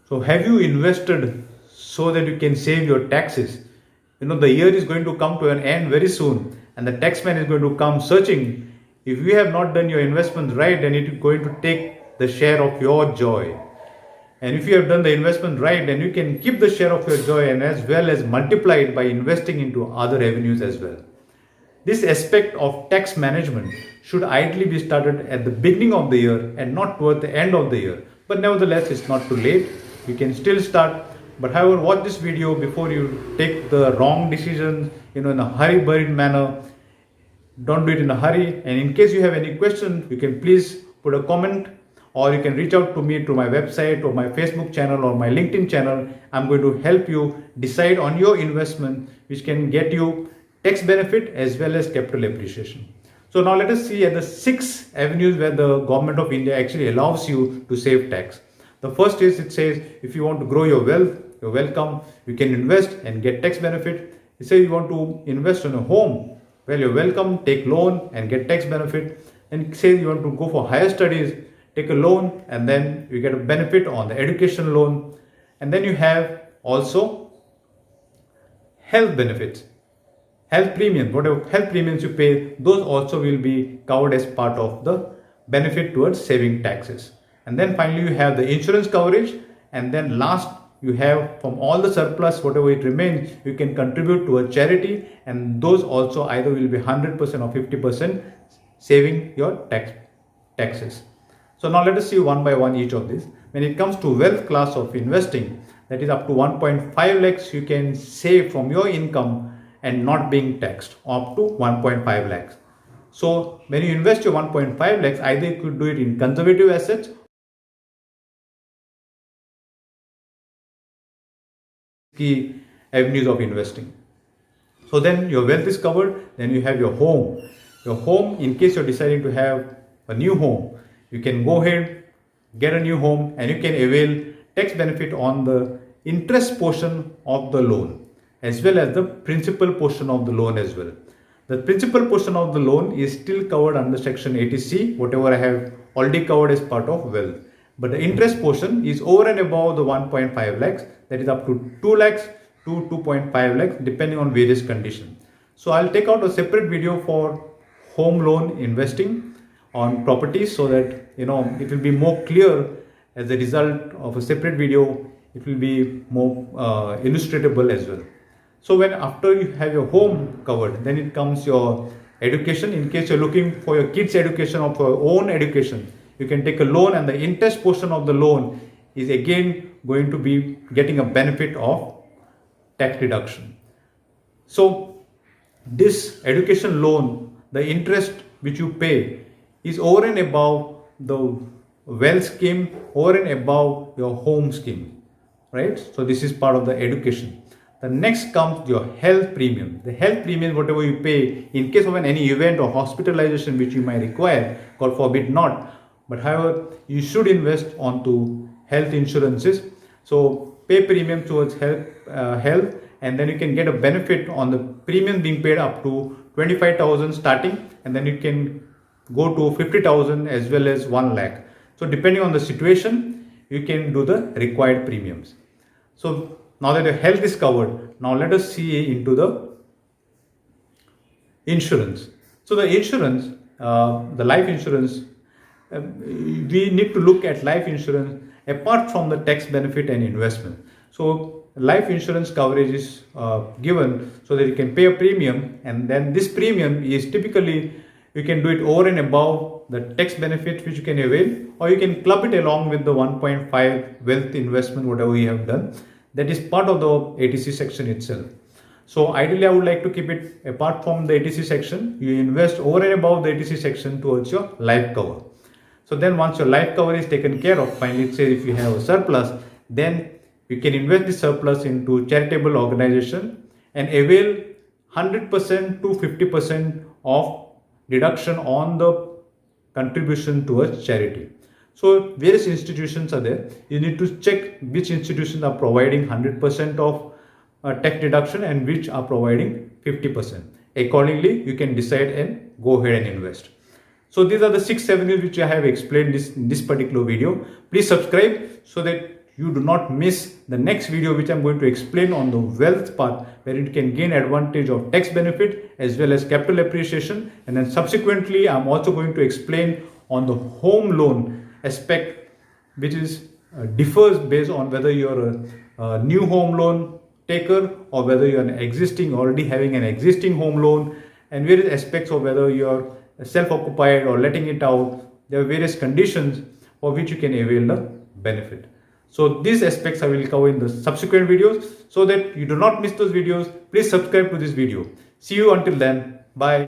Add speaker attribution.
Speaker 1: So have you invested so that you can save your taxes? The year is going to come to an end very soon, and the taxman is going to come searching. If you have not done your investments right, then it is going to take the share of your joy. And if you have done the investment right, then you can keep the share of your joy and as well as multiply it by investing into other avenues as well. This aspect of tax management should ideally be started at the beginning of the year and not toward the end of the year. But nevertheless, it's not too late. You can still start. But however, watch this video before you take the wrong decisions, in a hurry-buried manner. Don't do it in a hurry. And in case you have any questions, you can please put a comment, or you can reach out to me through my website or my Facebook channel or my LinkedIn channel. I'm going to help you decide on your investment, which can get you tax benefit as well as capital appreciation. So now let us see at the 6 avenues where the government of India actually allows you to save tax. The first is, it says if you want to grow your wealth, you're welcome, you can invest and get tax benefit. It says you want to invest in a home, well, you're welcome, take loan and get tax benefit. And it says you want to go for higher studies, take a loan and then you get a benefit on the education loan. And then you have also health benefits. Health premiums, whatever health premiums you pay, those also will be covered as part of the benefit towards saving taxes. And then finally you have the insurance coverage, and then last you have from all the surplus, whatever it remains, you can contribute to a charity, and those also either will be 100% or 50% saving your taxes. So now let us see one by one each of these. When it comes to wealth class of investing, that is up to 1.5 lakhs you can save from your income and not being taxed, up to 1.5 lakhs. So when you invest your 1.5 lakhs, either you could do it in conservative assets, key avenues of investing. So then your wealth is covered. Then you have your home. Your home, in case you're deciding to have a new home, you can go ahead, get a new home, and you can avail tax benefit on the interest portion of the loan as well as the principal portion of the loan as well. The principal portion of the loan is still covered under section 80C, whatever I have already covered as part of wealth. But the interest portion is over and above the 1.5 lakhs, that is up to 2 lakhs to 2.5 lakhs depending on various conditions. So I'll take out a separate video for home loan investing on properties so that it will be more clear as a result of a separate video. It will be more illustratable as well. So when after you have your home covered, then it comes your education. In case you're looking for your kids' education or for your own education, you can take a loan, and the interest portion of the loan is again going to be getting a benefit of tax deduction. So this education loan, the interest which you pay is over and above the wealth scheme, over and above your home scheme, right? So this is part of the education. The next comes your health premium. The health premium, whatever you pay in case of any event or hospitalization which you might require, God forbid not. But however, you should invest onto health insurances. So pay premium towards health, and then you can get a benefit on the premium being paid up to 25,000 starting, and then you can go to 50,000 as well as 1 lakh. So depending on the situation, you can do the required premiums. So now that your health is covered, now let us see into the insurance. So the insurance, the life insurance, we need to look at life insurance apart from the tax benefit and investment. So life insurance coverage is given so that you can pay a premium, and then this premium is typically, you can do it over and above the tax benefit which you can avail, or you can club it along with the 1.5 wealth investment, whatever you have done. That is part of the ATC section itself. So ideally I would like to keep it apart from the ATC section. You invest over and above the ATC section towards your life cover. So then once your life cover is taken care of, finally it says if you have a surplus, then you can invest the surplus into charitable organization and avail 100% to 50% of deduction on the contribution towards charity. So various institutions are there. You need to check which institutions are providing 100% of tax deduction and which are providing 50%. Accordingly, you can decide and go ahead and invest. So these are the 6 avenues which I have explained in this particular video. Please subscribe so that you do not miss the next video, which I'm going to explain on the wealth part, where you can gain advantage of tax benefit as well as capital appreciation. And then subsequently, I'm also going to explain on the home loan aspect, which is differs based on whether you're a new home loan taker or whether you're already having an existing home loan, and various aspects of whether you're self-occupied or letting it out. There are various conditions for which you can avail the benefit. So these aspects I will cover in the subsequent videos. So that you do not miss those videos, please subscribe to this video. See you until then. Bye.